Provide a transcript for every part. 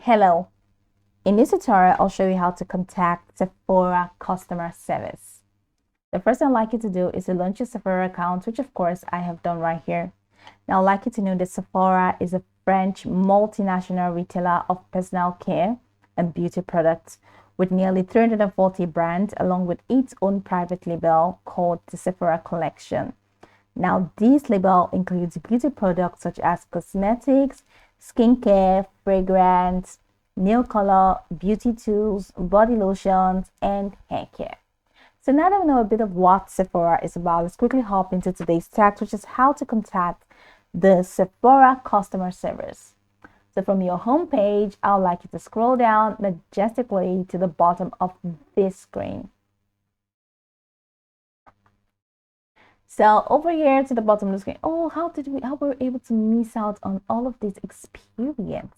Hello, in this tutorial, I'll show you how to contact Sephora customer service. The first thing I'd like you to do is to launch your Sephora account, which of course I have done right here. Now, I'd like you to know that Sephora is a French multinational retailer of personal care and beauty products with nearly 340 brands, along with its own private label called the Sephora Collection. Now, this label includes beauty products such as cosmetics, skincare, fragrance, nail color, beauty tools, body lotions, and hair care. So now that we know a bit of what Sephora is about, let's quickly hop into today's text, which is how to contact the Sephora customer service. So from your home page, I would like you to scroll down majestically to the bottom of this screen. So over here to the bottom of the screen, how were we able to miss out on all of this experience?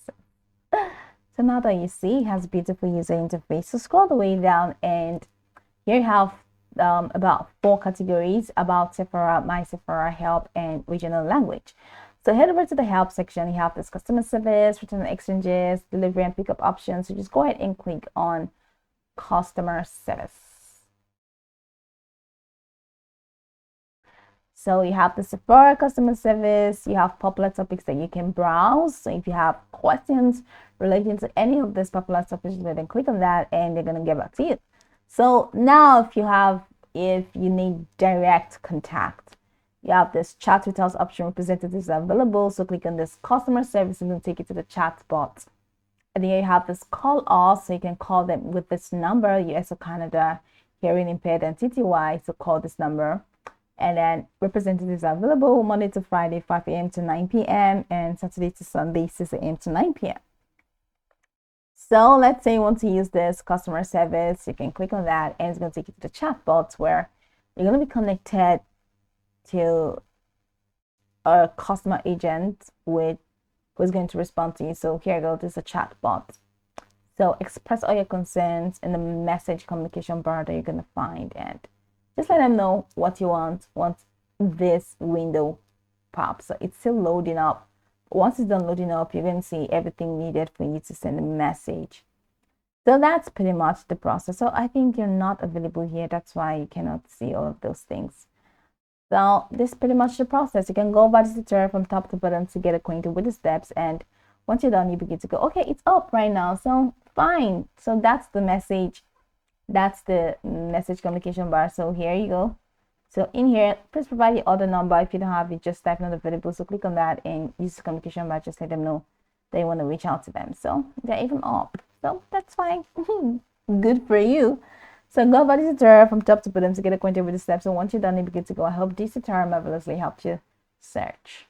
So now that you see, it has a beautiful user interface. So scroll the way down, and here you have about 4 categories about Sephora, My Sephora, Help, and Regional Language. So head over to the Help section. You have this customer service, return exchanges, delivery and pickup options. So just go ahead and click on customer service. So you have the Sephora customer service, you have popular topics that you can browse. So if you have questions relating to any of these popular topics, then click on that and they're going to get back to you. So now if you need direct contact, you have this chat with us option. Representatives are available. So click on this customer service and it'll take you to the chat bot. And then you have this call us, so you can call them with this number, US or Canada, hearing impaired and TTY. So call this number. And then representatives are available Monday to Friday, 5 a.m. to 9 p.m. and Saturday to Sunday, 6 a.m. to 9 p.m. So let's say you want to use this customer service. You can click on that and it's going to take you to the chatbot where you're going to be connected to a customer agent who's going to respond to you. So here you go, this is a chatbot. So express all your concerns in the message communication bar that you're going to find, and just let them know what you want once this window pops. So it's still loading up. Once it's done loading up, you're going to see everything needed for you to send a message. So that's pretty much the process. So I think you're not available here. That's why you cannot see all of those things. So this is pretty much the process. You can go by this tutorial from top to bottom to get acquainted with the steps. And once you're done, you begin to go, okay, it's up right now. So fine. So that's the message. That's the message communication bar. So here you go. So in here, please provide the order number. If you don't have it, just type not available. So click on that and use the communication bar. Just let them know they want to reach out to them. So they're even up. So that's fine. Good for you. So go over this tutorial from top to bottom to get acquainted with the steps. So once you're done, you begin to go. I hope this tutorial marvelously helped you search.